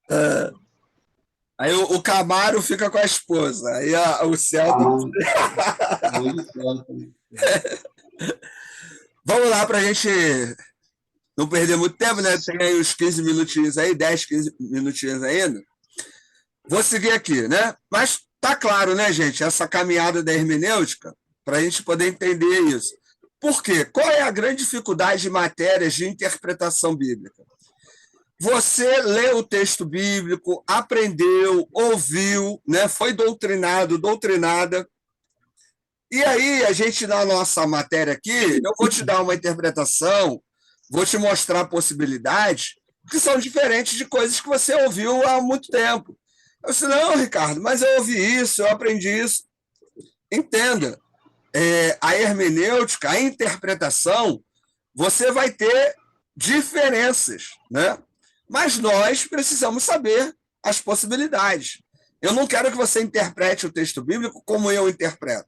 É. Aí o Camaro fica com a esposa, aí o Celta. Ah, aí certo. Vamos lá para a gente não perder muito tempo, né? Tem aí uns 15 minutinhos aí, 10, 15 minutinhos ainda. Vou seguir aqui, né? Mas tá claro, né, gente, essa caminhada da hermenêutica, para a gente poder entender isso. Por quê? Qual é a grande dificuldade de matérias de interpretação bíblica? Você lê o texto bíblico, aprendeu, ouviu, né? Foi doutrinado, doutrinada. E aí, a gente, na nossa matéria aqui, eu vou te dar uma interpretação, vou te mostrar possibilidades que são diferentes de coisas que você ouviu há muito tempo. Eu disse, não, Ricardo, mas eu ouvi isso, eu aprendi isso. Entenda, a hermenêutica, a interpretação, você vai ter diferenças, né? Mas nós precisamos saber as possibilidades. Eu não quero que você interprete o texto bíblico como eu interpreto.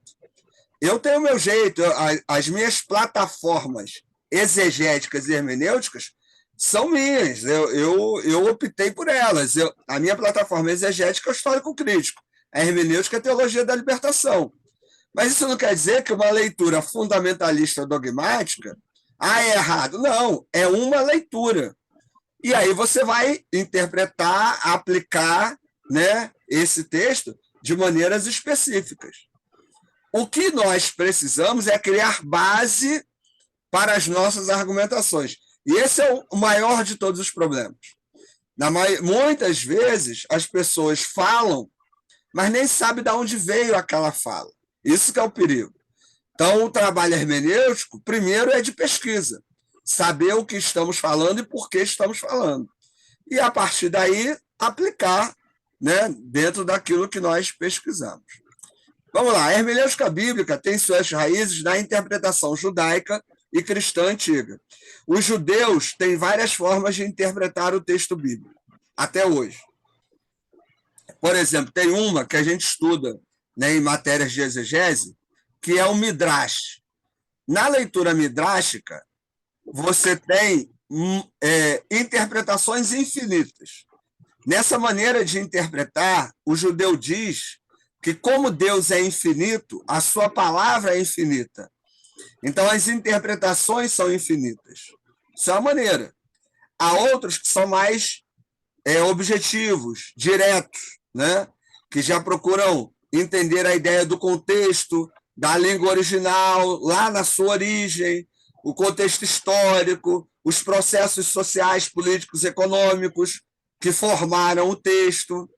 Eu tenho o meu jeito, as minhas plataformas exegéticas e hermenêuticas são minhas, eu optei por elas. A minha plataforma exegética é o histórico-crítico, a hermenêutica é a teologia da libertação. Mas isso não quer dizer que uma leitura fundamentalista dogmática é errado. Não, é uma leitura. E aí você vai interpretar, aplicar, né, esse texto de maneiras específicas. O que nós precisamos é criar base para as nossas argumentações. E esse é o maior de todos os problemas. Muitas vezes as pessoas falam, mas nem sabem de onde veio aquela fala. Isso que é o perigo. Então, o trabalho hermenêutico, primeiro, é de pesquisa. Saber o que estamos falando e por que estamos falando. E, a partir daí, aplicar, né, dentro daquilo que nós pesquisamos. Vamos lá, a hermenêutica bíblica tem suas raízes na interpretação judaica e cristã antiga. Os judeus têm várias formas de interpretar o texto bíblico, até hoje. Por exemplo, tem uma que a gente estuda, né, em matérias de exegese, que é o Midrash. Na leitura midrášica, você tem interpretações infinitas. Nessa maneira de interpretar, o judeu diz que, como Deus é infinito, a sua palavra é infinita. Então, as interpretações são infinitas. Isso é uma maneira. Há outros que são mais objetivos, diretos, né? Que já procuram entender a ideia do contexto, da língua original, lá na sua origem, o contexto histórico, os processos sociais, políticos, econômicos que formaram o texto.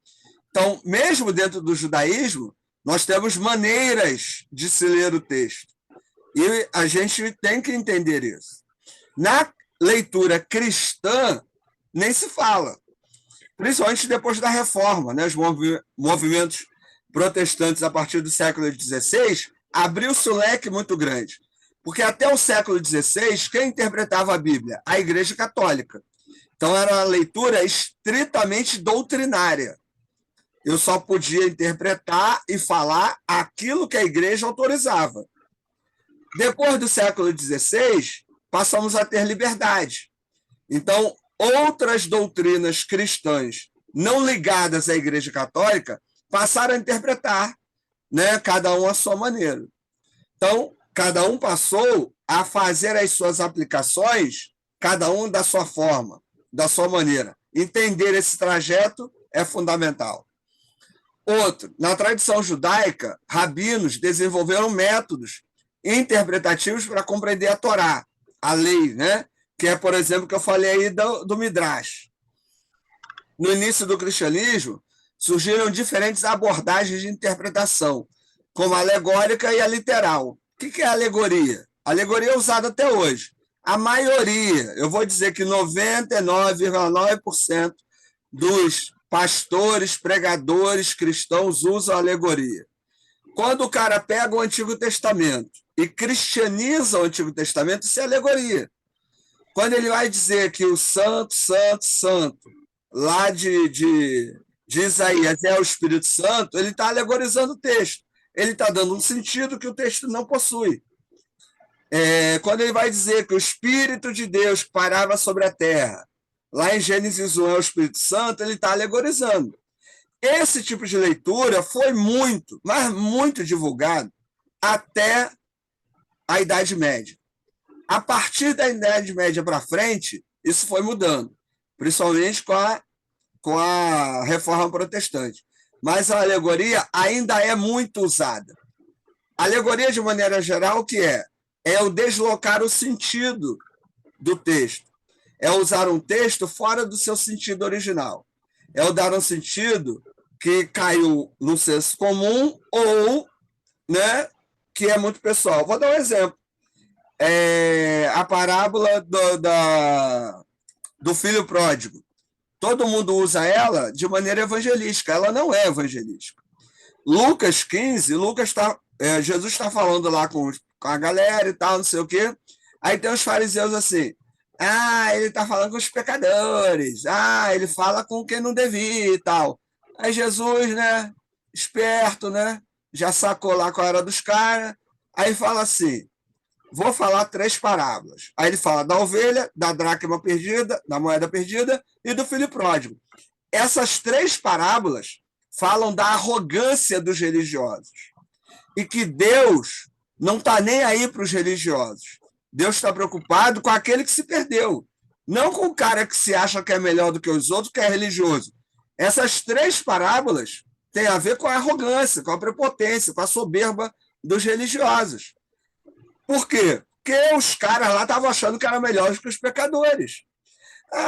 Então, mesmo dentro do judaísmo, nós temos maneiras de se ler o texto. E a gente tem que entender isso. Na leitura cristã, nem se fala. Principalmente depois da Reforma, né? Os movimentos protestantes a partir do século XVI abriu-se um leque muito grande. Porque até o século XVI, quem interpretava a Bíblia? A Igreja Católica. Então era uma leitura estritamente doutrinária. Eu só podia interpretar e falar aquilo que a Igreja autorizava. Depois do século XVI, passamos a ter liberdade. Então, outras doutrinas cristãs não ligadas à Igreja Católica passaram a interpretar, né, cada um à sua maneira. Então, cada um passou a fazer as suas aplicações, cada um da sua forma, da sua maneira. Entender esse trajeto é fundamental. Outro, na tradição judaica, rabinos desenvolveram métodos interpretativos para compreender a Torá, a lei, né? Que é, por exemplo, que eu falei aí do Midrash. No início do cristianismo, surgiram diferentes abordagens de interpretação, como a alegórica e a literal. O que é a alegoria? A alegoria é usada até hoje. A maioria, eu vou dizer que 99,9% dos pastores, pregadores cristãos usam a alegoria. Quando o cara pega o Antigo Testamento e cristianiza o Antigo Testamento, isso é alegoria. Quando ele vai dizer que o santo, santo, santo, lá de Isaías é o Espírito Santo, ele está alegorizando o texto. Ele está dando um sentido que o texto não possui. Quando ele vai dizer que o Espírito de Deus parava sobre a terra, lá em Gênesis 1 é o Espírito Santo, ele está alegorizando. Esse tipo de leitura foi muito, mas muito divulgado até a Idade Média. A partir da Idade Média para frente, isso foi mudando, principalmente com a Reforma Protestante. Mas a alegoria ainda é muito usada. A alegoria, de maneira geral, o que é? É o deslocar o sentido do texto. É usar um texto fora do seu sentido original. É o dar um sentido que caiu no senso comum ou, né, que é muito pessoal. Vou dar um exemplo. A parábola do filho pródigo. Todo mundo usa ela de maneira evangelística. Ela não é evangelística. Lucas 15, Jesus está falando lá com a galera e tal, não sei o quê. Aí tem os fariseus assim, ele está falando com os pecadores, ele fala com quem não devia e tal. Aí Jesus, né, esperto, né, já sacou lá qual era dos caras, aí fala assim, vou falar 3 parábolas. Aí ele fala da ovelha, da dracma perdida, da moeda perdida e do filho pródigo. Essas 3 parábolas falam da arrogância dos religiosos e que Deus não está nem aí para os religiosos. Deus está preocupado com aquele que se perdeu, não com o cara que se acha que é melhor do que os outros, que é religioso. Essas 3 parábolas têm a ver com a arrogância, com a prepotência, com a soberba dos religiosos. Por quê? Porque os caras lá estavam achando que eram melhores que os pecadores.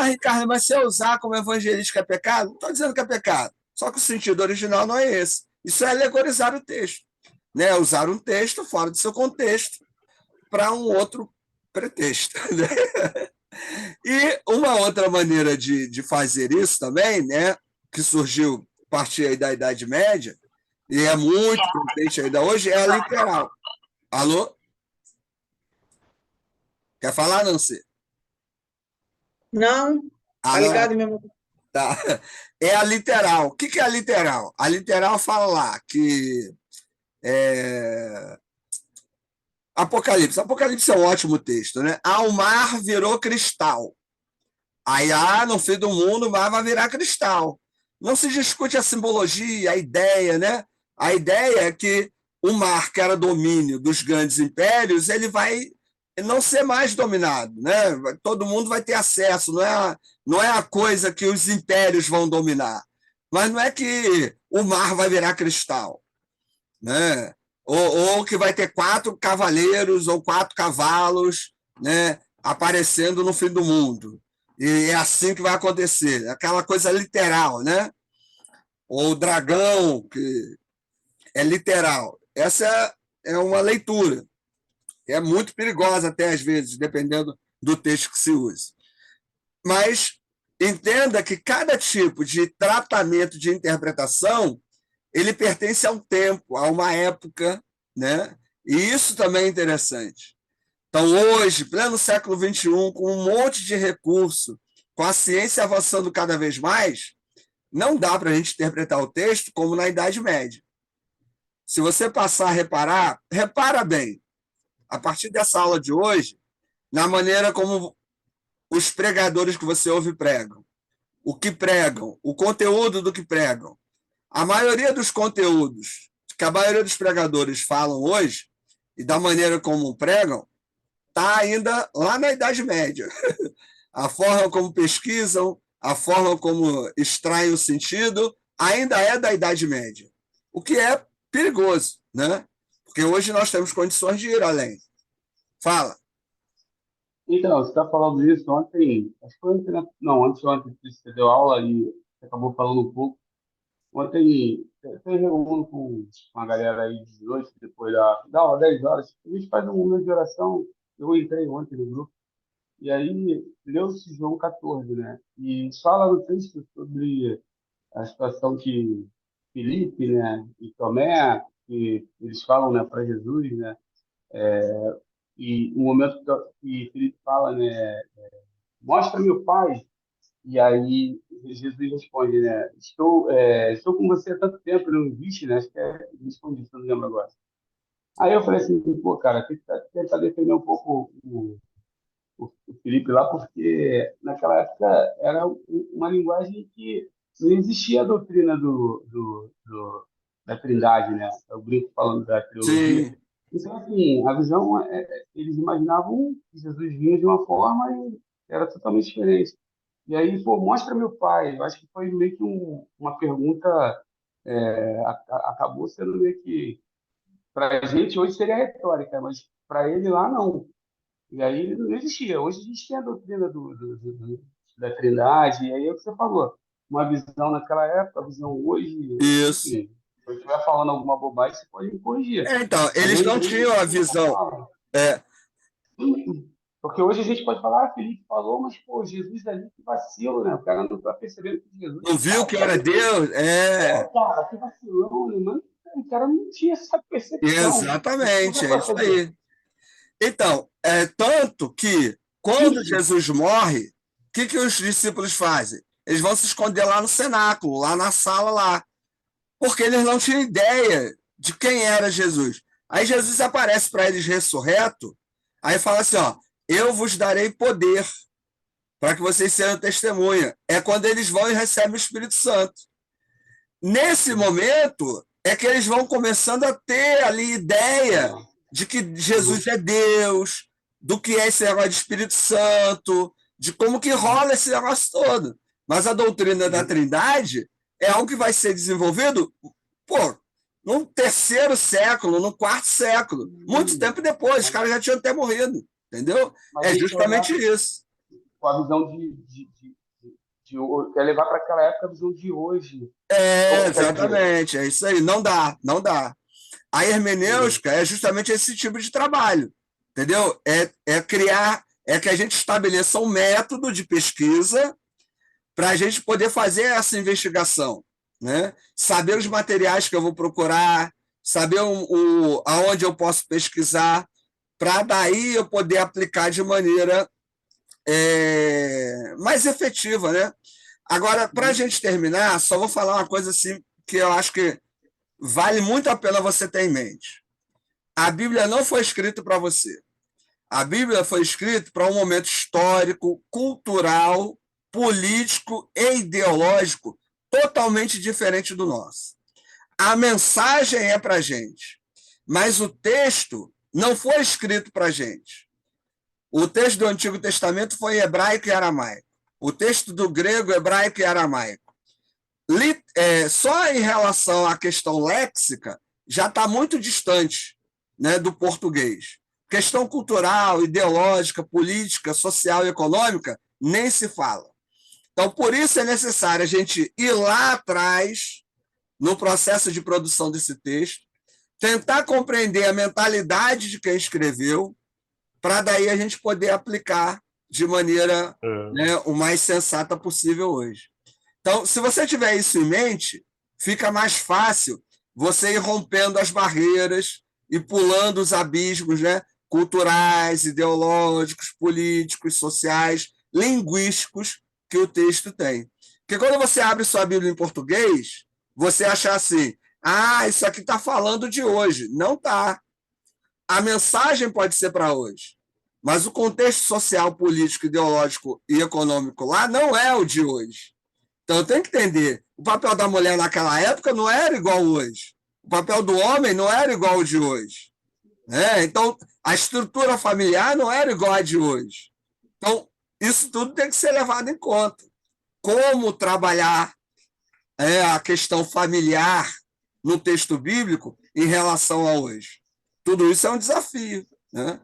Ricardo, mas se eu usar como evangelístico é pecado? Não estou dizendo que é pecado. Só que o sentido original não é esse. Isso é alegorizar o texto. Né? Usar um texto fora do seu contexto para um outro pretexto. Né? E uma outra maneira de fazer isso também, né, que surgiu a partir aí da Idade Média, e é muito presente ainda hoje, é a literal. Alô? Quer falar, Nancy? Não, tá Não. ligado, meu amor? Tá. É a literal. O que é a literal? A literal fala lá que Apocalipse. Apocalipse é um ótimo texto, né? O mar virou cristal. Aí, no fim do mundo, o mar vai virar cristal. Não se discute a simbologia, a ideia, né? A ideia é que o mar, que era domínio dos grandes impérios, ele vai não ser mais dominado, né? Todo mundo vai ter acesso, não é a coisa que os impérios vão dominar. Mas não é que o mar vai virar cristal, né? Ou que vai ter 4 cavaleiros ou 4 cavalos, né, aparecendo no fim do mundo. E é assim que vai acontecer. Aquela coisa literal, né? Ou o dragão, que é literal. Essa é uma leitura. É muito perigosa até às vezes, dependendo do texto que se use. Mas entenda que cada tipo de tratamento de interpretação ele pertence a um tempo, a uma época, né? E isso também é interessante. Então, hoje, pleno século XXI, com um monte de recurso, com a ciência avançando cada vez mais, não dá para a gente interpretar o texto como na Idade Média. Se você passar a reparar, repara bem, a partir dessa aula de hoje, na maneira como os pregadores que você ouve pregam, o que pregam, o conteúdo do que pregam. A maioria dos conteúdos que a maioria dos pregadores falam hoje, e da maneira como pregam, está ainda lá na Idade Média. A forma como pesquisam, a forma como extraem o sentido, ainda é da Idade Média. O que é perigoso, né? Porque hoje nós temos condições de ir além. Fala. Então, você está falando isso ontem, acho que foi ontem, né? Não, antes de ontem, você deu aula e você acabou falando um pouco. Ontem, eu reúno com a galera aí de noite, depois da aula, 10 horas. A gente faz um momento de oração. Eu entrei ontem no grupo, e aí leu-se João 14, né? E fala no texto sobre a situação de Filipe, né? E Tomé, que eles falam, né, para Jesus, né? E o momento que Filipe fala, né? Mostra-me o Pai. E aí Jesus responde, né? Estou com você há tanto tempo, não me viste, né? Acho que é respondi, se eu não lembro agora. Aí eu falei assim, pô, cara, tem que tentar defender um pouco o Felipe lá, porque naquela época era uma linguagem que não existia a doutrina da Trindade, né? Eu brinco falando da teologia. Sim. Então, assim, a visão, eles imaginavam que Jesus vinha de uma forma e era totalmente diferente. E aí, pô, mostra meu pai. Eu acho que foi meio que uma pergunta, acabou sendo meio que, para a gente hoje seria retórica, mas para ele lá não. E aí não existia. Hoje a gente tem a doutrina da Trindade, e aí é o que você falou. Uma visão naquela época, a visão hoje, Isso. enfim, se eu estiver falando alguma bobagem, você pode me corrigir. Então, Mas eles eu não entendo o tinham que a você está visão. falando. É, Porque hoje a gente pode falar, Felipe falou, mas, pô, Jesus ali, que vacilo, né? O cara não está percebendo que Jesus não viu que está era ali. Deus? É, Cara, que vacilão, né? Mano, o cara não tinha essa percepção. Como é exatamente, que é vai isso fazer? aí. Então, tanto que quando Isso. Jesus morre, o que, que os discípulos fazem? Eles vão se esconder lá no cenáculo, lá na sala lá, porque eles não tinham ideia de quem era Jesus. Aí Jesus aparece para eles ressurreto, aí fala assim, ó, eu vos darei poder para que vocês sejam testemunha. É quando eles vão e recebem o Espírito Santo. Nesse momento é que eles vão começando a ter ali ideia Legal. de que Jesus Uhum. é Deus, do que é esse negócio de Espírito Santo, de como que rola esse negócio todo. Mas a doutrina da Uhum. Trindade é algo que vai ser desenvolvido, pô, no terceiro século, no quarto século, muito Uhum. tempo depois, os Mas, caras já tinham até morrido, entendeu? mas É a gente justamente olhar isso. com a visão quer levar para aquela época a visão de hoje. É, Ou, quer dizer, exatamente, é isso aí. Não dá, não dá. A uhum. hermenêutica é justamente esse tipo de trabalho, entendeu? É criar, é que a gente estabeleça um método de pesquisa para a gente poder fazer essa investigação, né? Saber os materiais que eu vou procurar, saber aonde eu posso pesquisar, para daí eu poder aplicar de maneira mais efetiva, né? Agora, para a Uhum. gente terminar, só vou falar uma coisa assim que eu acho que vale muito a pena você ter em mente. A Bíblia não foi escrita para você. A Bíblia foi escrita para um momento histórico, cultural, político e ideológico totalmente diferente do nosso. A mensagem é para a gente, mas o texto não foi escrito para a gente. O texto do Antigo Testamento foi hebraico e aramaico. O texto do grego, hebraico e aramaico. Só em relação à questão léxica, já está muito distante, né, do português. Questão cultural, ideológica, política, social e econômica, nem se fala. Então, por isso é necessário a gente ir lá atrás, no processo de produção desse texto, tentar compreender a mentalidade de quem escreveu, para daí a gente poder aplicar de maneira, É. né, o mais sensata possível hoje. Então, se você tiver isso em mente, fica mais fácil você ir rompendo as barreiras e pulando os abismos, né, culturais, ideológicos, políticos, sociais, linguísticos que o texto tem. Porque quando você abre sua Bíblia em português, você acha assim: ah, isso aqui está falando de hoje. Não está. A mensagem pode ser para hoje, mas o contexto social, político, ideológico e econômico lá não é o de hoje. Então tem que entender, o papel da mulher naquela época não era igual hoje. O papel do homem não era igual ao de hoje. Né? Então, a estrutura familiar não era igual a de hoje. Então, isso tudo tem que ser levado em conta. Como trabalhar a questão familiar no texto bíblico em relação a hoje. Tudo isso é um desafio. Né?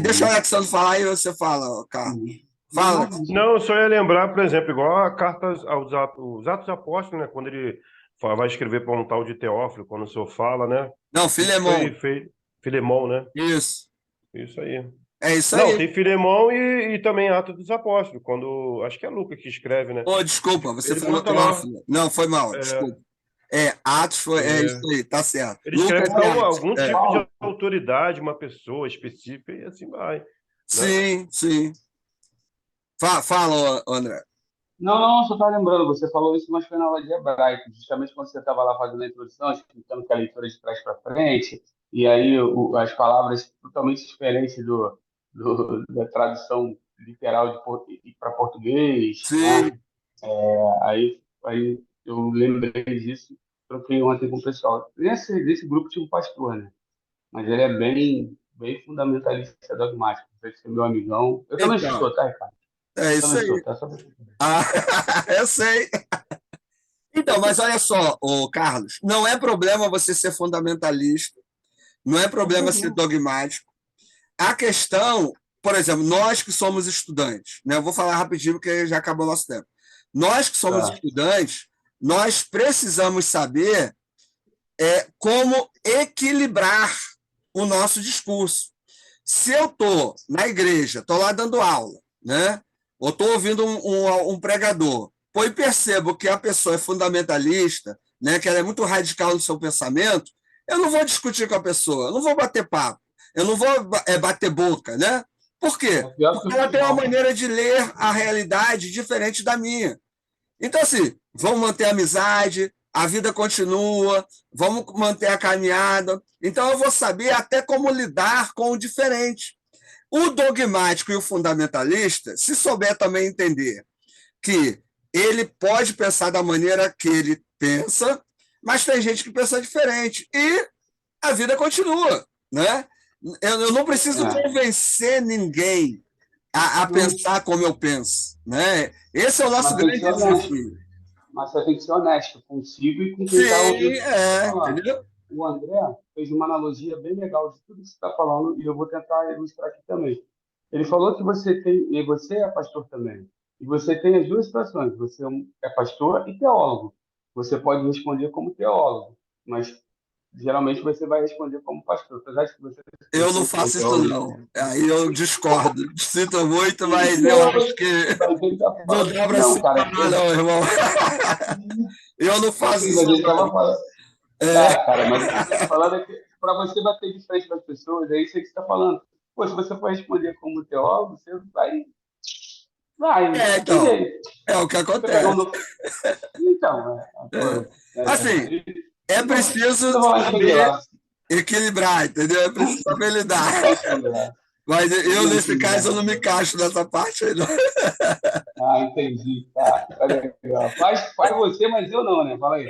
Deixa o Uhum. Alexandre falar e você fala, Carlos. Uhum. Não, Fala. não, Não, eu só ia lembrar, por exemplo, igual a carta os Atos Apóstolos, né? Quando ele vai escrever para um tal de Teófilo, quando o senhor fala, né? Não, Isso foi Filemão. feito. Filemão, né? Isso. Isso aí. É isso Não, aí. tem Filemão e também Atos dos Apóstolos, quando. Acho que é Lucas que escreve, né? Oh, desculpa, você Ele falou bota lá. Teófilo. Não, foi mal, é, desculpa. Atos foi. É isso é, aí, tá certo. ele Lucas escreve e para Atos. algum tipo de Paulo, autoridade, uma pessoa específica, e assim vai, né? Sim, sim. Fala, André. não, só estava lembrando, você falou isso, mas foi na aula de hebraico, justamente quando você estava lá fazendo a introdução, explicando que a leitura é de trás para frente, e aí as palavras totalmente diferentes da tradução literal para português, Sim. né? Aí eu lembrei disso, troquei ontem com o pessoal. Nesse grupo tinha um pastor, né? Mas ele é bem fundamentalista dogmático. Esse é meu amigão. Eu também Então, sou, tá, Ricardo? é Eu isso também sou, aí. tá? Só pra você saber. Ah, eu sei. Então, mas olha só, ô Carlos, não é problema você ser fundamentalista, não é problema ser dogmático. A questão, por exemplo, nós que somos estudantes, né? Eu vou falar rapidinho porque já acabou o nosso tempo. Nós que somos Tá. estudantes, nós precisamos saber como equilibrar o nosso discurso. Se eu estou na igreja, estou lá dando aula, né? Ou estou ouvindo um pregador, e percebo que a pessoa é fundamentalista, né? Que ela é muito radical no seu pensamento, eu não vou discutir com a pessoa, eu não vou bater papo, eu não vou bater boca, né? Por quê? É pior que Porque o ela tem uma final. maneira de ler a realidade diferente da minha. Então, assim, vamos manter a amizade, a vida continua, vamos manter a caminhada. Então, eu vou saber até como lidar com o diferente. O dogmático e o fundamentalista, se souber também entender que ele pode pensar da maneira que ele pensa, mas tem gente que pensa diferente. E a vida continua, né? Eu não preciso É. convencer ninguém a pensar como eu penso, né? Esse é o nosso Mas tem que grande ser honesto. desafio. Mas você tem que ser honesto consigo e com quem está Sim, ouvindo você falar. entendeu? O André fez uma analogia bem legal de tudo que você está falando e eu vou tentar ilustrar aqui também. Ele falou que você tem, e você é pastor também, e você tem as duas situações, você é pastor e teólogo. Você pode responder como teólogo, mas geralmente você vai responder como pastor. Apesar de que você Eu não é faço isso, teólogo. não. Aí eu discordo. Sinto muito, mas eu Não, acho que mas ele tá não falando. dá para Não, cara, separar, não, irmão. Eu não faço sim, isso, mas ele não. estava falando. É, Tá, cara, mas o que eu tô te falando é que para você bater de frente com as pessoas, é isso aí que você está falando. Pô, se você for responder como teólogo, você vai, não tem então, jeito. é o que Você pegar um acontece. novo. Então, pô, Assim, é eu preciso não vou lá entender saber lá. equilibrar, entendeu? É preciso saber Eu não lidar. vou lá entender lá. Mas Eu eu, vou nesse entender caso, lá. eu não me encaixo nessa parte aí, não. Ah, entendi. Tá legal. Faz você, mas eu não, né? Fala aí.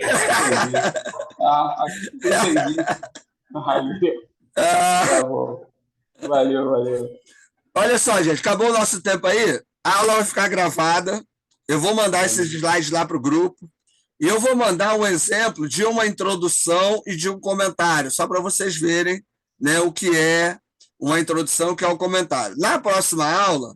Entendi. Entendi. Aí, Ah, tá bom. Valeu. olha só, gente, acabou o nosso tempo aí. A aula vai ficar gravada. Eu vou mandar esses Valeu. slides lá para o grupo. E eu vou mandar um exemplo de uma introdução e de um comentário, só para vocês verem, né, o que é uma introdução, o que é um comentário. Na próxima aula,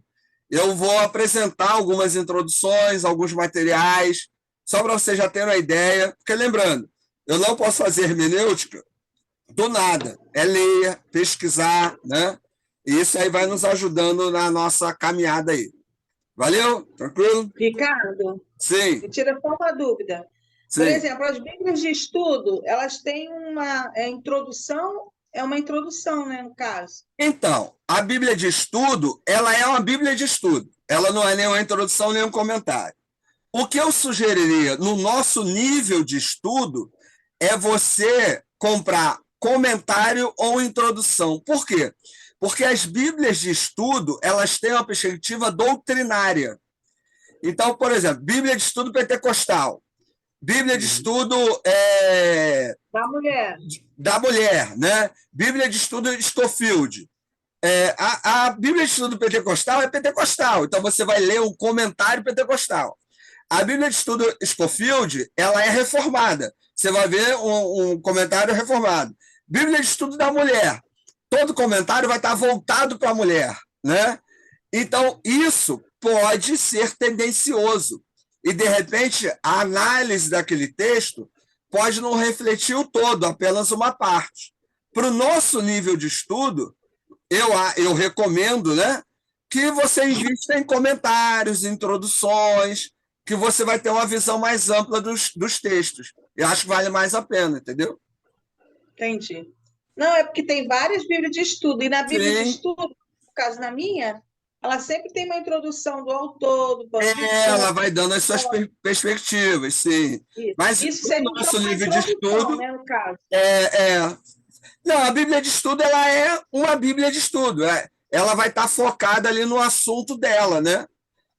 eu vou apresentar algumas introduções, alguns materiais, só para vocês já terem uma ideia. Porque, lembrando, eu não posso fazer hermenêutica do nada. É ler, pesquisar, né? E isso aí vai nos ajudando na nossa caminhada aí. Valeu? Tranquilo? Ricardo, Sim, me tira só uma dúvida. Por sim. exemplo, as Bíblias de estudo, elas têm uma introdução, é uma introdução, né, no caso. Então, a Bíblia de estudo, ela é uma Bíblia de estudo. Ela não é nem uma introdução, nem um comentário. O que eu sugeriria no nosso nível de estudo é você comprar comentário ou introdução. Por quê? Porque as Bíblias de estudo, elas têm uma perspectiva doutrinária. Então, por exemplo, Bíblia de estudo pentecostal, Bíblia de estudo Da mulher. da mulher, né? Bíblia de estudo Scofield. A Bíblia de estudo pentecostal é pentecostal, então você vai ler um comentário pentecostal. A Bíblia de estudo Scofield, ela é reformada. Você vai ver um comentário reformado. Bíblia de estudo da mulher. Todo comentário vai estar voltado para a mulher, né? Então, isso pode ser tendencioso. E, de repente, a análise daquele texto pode não refletir o todo, apenas uma parte. Para o nosso nível de estudo, eu recomendo, né, que você invista em comentários, introduções, que você vai ter uma visão mais ampla dos textos. Eu acho que vale mais a pena, entendeu? Entendi. Não, é porque tem várias Bíblias de estudo, e na Bíblia de Sim. estudo, no caso na minha, ela sempre tem uma introdução do autor, do pano de Ela fundo. vai dando as suas perspectivas, sim. Mas Isso no seria nosso então uma nível de introdução, estudo, né, no caso. é, é, não, a Bíblia de estudo ela é uma Bíblia de estudo. ela vai estar focada ali no assunto dela, né?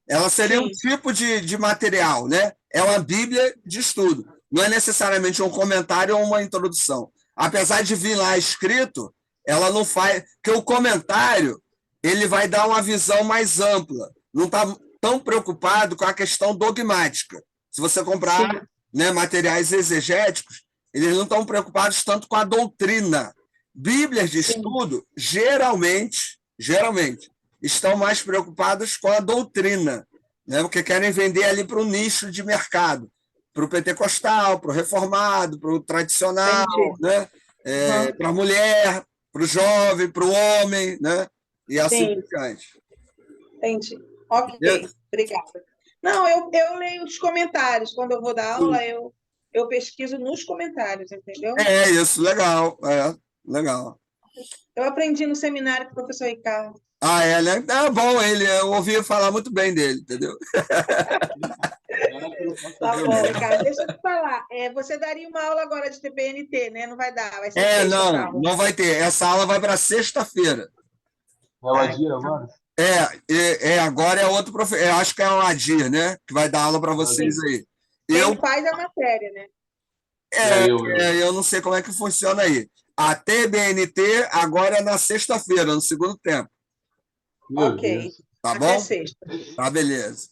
Ela seria um Sim. tipo de material, né? É uma Bíblia de estudo. Não é necessariamente um comentário ou uma introdução. Apesar de vir lá escrito, ela não faz. Porque o comentário ele vai dar uma visão mais ampla. Não está tão preocupado com a questão dogmática. Se você comprar, Sim. né, materiais exegéticos, eles não estão preocupados tanto com a doutrina. Bíblias de Sim. estudo, geralmente, estão mais preocupadas com a doutrina, né? Porque querem vender ali para o nicho de mercado, para o pentecostal, para o reformado, para o tradicional, Entendi. né? Uhum. Para a mulher, para o jovem, para o homem, né? E assim Sim, por diante. entendi. Ok, Beleza? obrigada. Não, eu leio os comentários. Quando eu vou dar aula, eu pesquiso nos comentários, entendeu? É isso, legal. Legal. Eu aprendi no seminário com o professor Ricardo. Ah, né? É bom ele, eu ouvi falar muito bem dele, entendeu? Era que eu não posso Tá saber bom, mesmo. Ricardo. Deixa eu te falar. Você daria uma aula agora de TPNT, né? Não vai dar, vai ser sexta essa aula. Não vai ter. Essa aula vai para sexta-feira. É o Adir agora? Agora é outro professor. Eu acho que é o Adir, né? Que vai dar aula para vocês Sim. aí. Quem faz a matéria, né? Eu não sei como é que funciona aí. A TBNT agora é na sexta-feira, no segundo tempo. Meu Ok. Deus. Tá Até bom? sexta. Tá, beleza.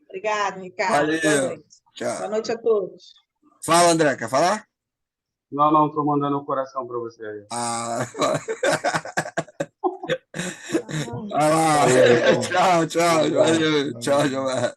Obrigado, Ricardo. Boa Valeu. noite. Tchau. Boa noite a todos. Fala, André, quer falar? Não, tô mandando um coração para você aí. Ah. Vai lá. Valeu, então. Tchau. Obrigado. Valeu. Tchau, Giovanni.